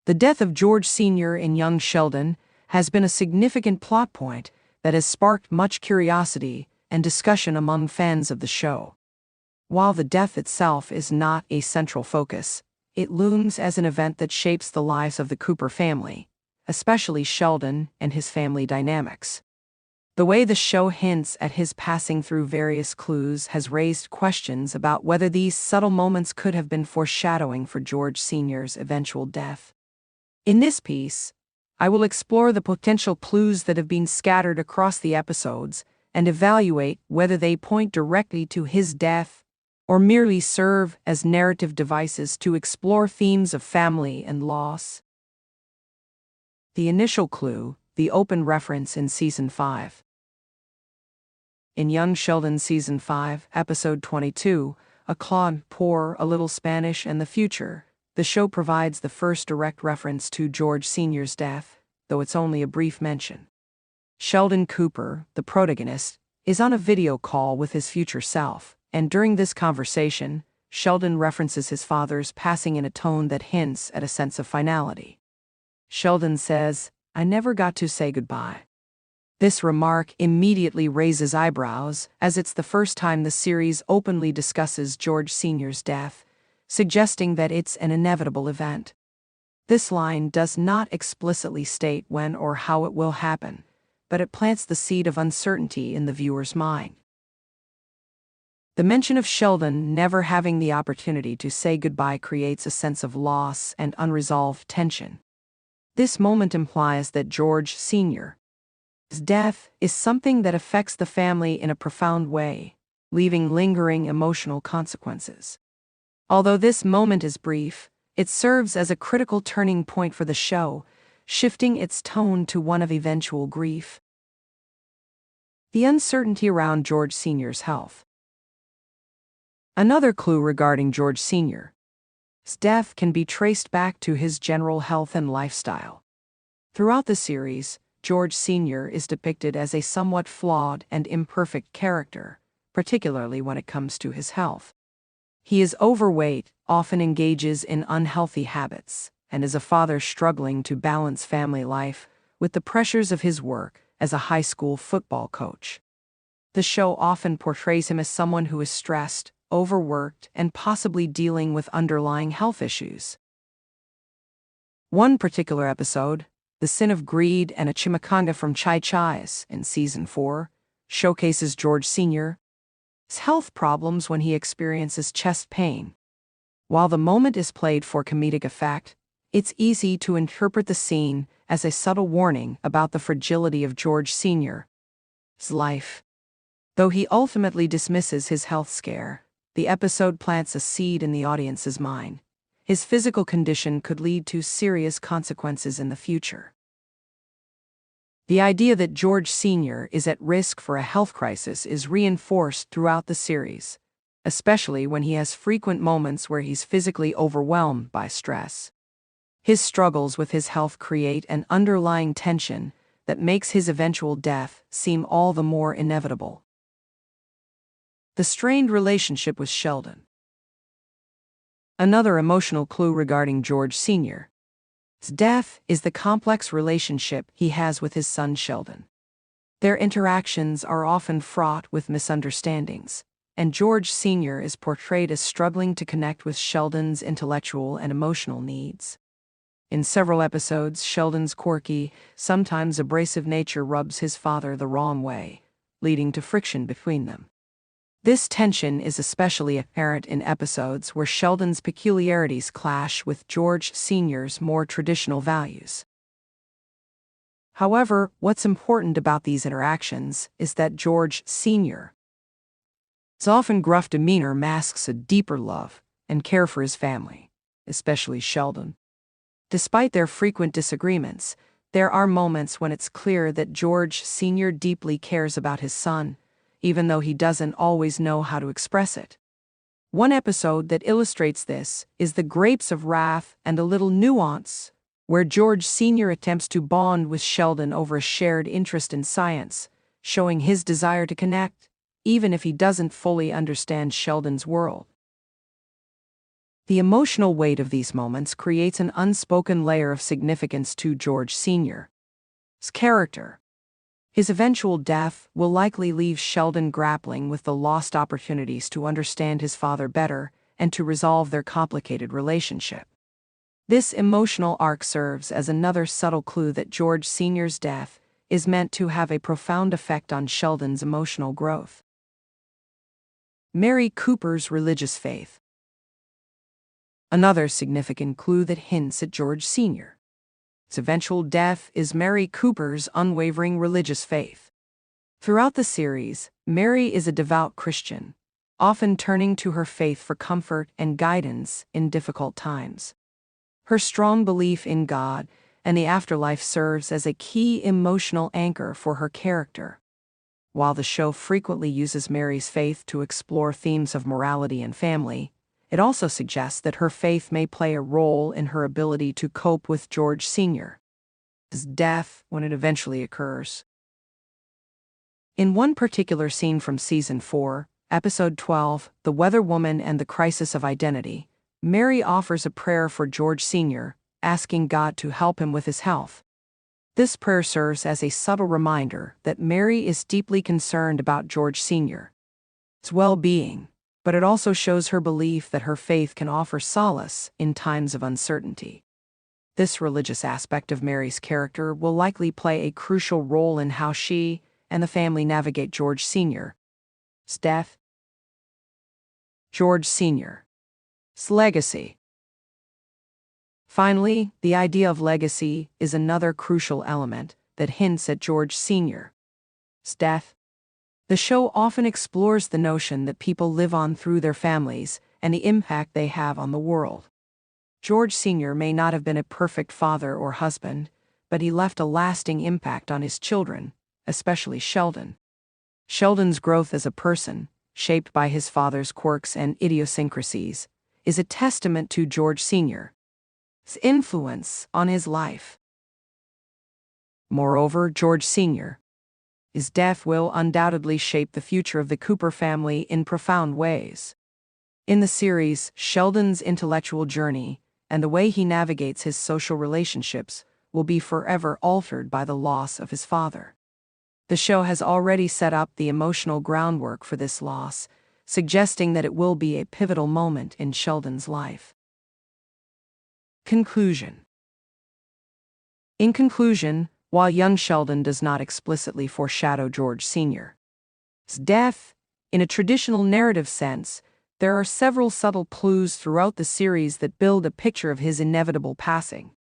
The death of George Sr. in young Sheldon has been a significant plot point that has sparked much curiosity and discussion among fans of the show. While the death itself is not a central focus, it looms as an event that shapes the lives of the Cooper family, especially Sheldon and his family dynamics. The way the show hints at his passing through various clues has raised questions about whether these subtle moments could have been foreshadowing for George Sr.'s eventual death. In this piece, I will explore the potential clues that have been scattered across the episodes and evaluate whether they point directly to his death or merely serve as narrative devices to explore themes of family and loss. The initial clue, the open reference in Season 5. In Young Sheldon Season 5, Episode 22, A Claude, Poor, A Little Spanish and the Future, the show provides the first direct reference to George Sr.'s death, though it's only a brief mention. Sheldon Cooper, the protagonist, is on a video call with his future self, and during this conversation, Sheldon references his father's passing in a tone that hints at a sense of finality. Sheldon says, "I never got to say goodbye." This remark immediately raises eyebrows, as it's the first time the series openly discusses George Sr.'s death, suggesting that it's an inevitable event. This line does not explicitly state when or how it will happen, but it plants the seed of uncertainty in the viewer's mind. The mention of Sheldon never having the opportunity to say goodbye creates a sense of loss and unresolved tension. This moment implies that George Sr.'s death is something that affects the family in a profound way, leaving lingering emotional consequences. Although this moment is brief, it serves as a critical turning point for the show, shifting its tone to one of eventual grief. The uncertainty around George Sr.'s health. Another clue regarding George Sr.'s death can be traced back to his general health and lifestyle. Throughout the series, George Sr. is depicted as a somewhat flawed and imperfect character, particularly when it comes to his health. He is overweight, often engages in unhealthy habits, and is a father struggling to balance family life with the pressures of his work as a high school football coach. The show often portrays him as someone who is stressed, overworked, and possibly dealing with underlying health issues. One particular episode, The Sin of Greed and a Chimichanga from Chai Chai's, in Season 4, showcases George Sr.'s health problems when he experiences chest pain. While the moment is played for comedic effect, it's easy to interpret the scene as a subtle warning about the fragility of George Sr.'s life. Though he ultimately dismisses his health scare, the episode plants a seed in the audience's mind. His physical condition could lead to serious consequences in the future. The idea that George Sr. is at risk for a health crisis is reinforced throughout the series, especially when he has frequent moments where he's physically overwhelmed by stress. His struggles with his health create an underlying tension that makes his eventual death seem all the more inevitable. The strained relationship with Sheldon. Another emotional clue regarding George Sr.'s death is the complex relationship he has with his son Sheldon. Their interactions are often fraught with misunderstandings, and George Sr. is portrayed as struggling to connect with Sheldon's intellectual and emotional needs. In several episodes, Sheldon's quirky, sometimes abrasive nature rubs his father the wrong way, leading to friction between them. This tension is especially apparent in episodes where Sheldon's peculiarities clash with George Sr.'s more traditional values. However, what's important about these interactions is that George Sr.'s often gruff demeanor masks a deeper love and care for his family, especially Sheldon. Despite their frequent disagreements, there are moments when it's clear that George Sr. deeply cares about his son, even though he doesn't always know how to express it. One episode that illustrates this is The Grapes of Wrath and a Little Nuance, where George Sr. attempts to bond with Sheldon over a shared interest in science, showing his desire to connect, even if he doesn't fully understand Sheldon's world. The emotional weight of these moments creates an unspoken layer of significance to George Sr.'s character. His eventual death will likely leave Sheldon grappling with the lost opportunities to understand his father better and to resolve their complicated relationship. This emotional arc serves as another subtle clue that George Sr.'s death is meant to have a profound effect on Sheldon's emotional growth. Mary Cooper's religious faith. Another significant clue that hints at George Sr.'s eventual death is Mary Cooper's unwavering religious faith. Throughout the series, Mary is a devout Christian, often turning to her faith for comfort and guidance in difficult times. Her strong belief in God and the afterlife serves as a key emotional anchor for her character. While the show frequently uses Mary's faith to explore themes of morality and family, it also suggests that her faith may play a role in her ability to cope with George Sr.'s death when it eventually occurs. In one particular scene from Season 4, Episode 12, The Weather Woman and the Crisis of Identity, Mary offers a prayer for George Sr., asking God to help him with his health. This prayer serves as a subtle reminder that Mary is deeply concerned about George Sr.'s well-being, but it also shows her belief that her faith can offer solace in times of uncertainty. This religious aspect of Mary's character will likely play a crucial role in how she and the family navigate George Sr.'s death. George Sr.'s legacy. Finally, the idea of legacy is another crucial element that hints at George Sr.'s death. The show often explores the notion that people live on through their families and the impact they have on the world. George Sr. may not have been a perfect father or husband, but he left a lasting impact on his children, especially Sheldon. Sheldon's growth as a person, shaped by his father's quirks and idiosyncrasies, is a testament to George Sr.'s influence on his life. Moreover, George Sr. His death will undoubtedly shape the future of the Cooper family in profound ways. In the series, Sheldon's intellectual journey and the way he navigates his social relationships will be forever altered by the loss of his father. The show has already set up the emotional groundwork for this loss, suggesting that it will be a pivotal moment in Sheldon's life. Conclusion. In conclusion, while young Sheldon does not explicitly foreshadow George Sr.'s death, in a traditional narrative sense, there are several subtle clues throughout the series that build a picture of his inevitable passing.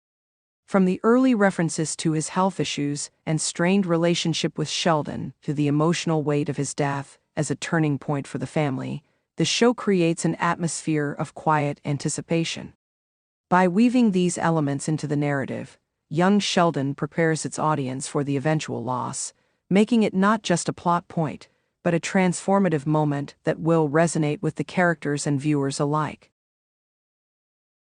From the early references to his health issues and strained relationship with Sheldon to the emotional weight of his death as a turning point for the family, the show creates an atmosphere of quiet anticipation. By weaving these elements into the narrative, young Sheldon prepares its audience for the eventual loss, making it not just a plot point, but a transformative moment that will resonate with the characters and viewers alike.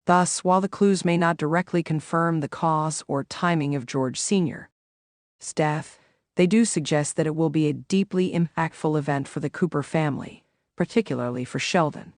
Thus, while the clues may not directly confirm the cause or timing of George Sr.'s death, they do suggest that it will be a deeply impactful event for the Cooper family, particularly for Sheldon.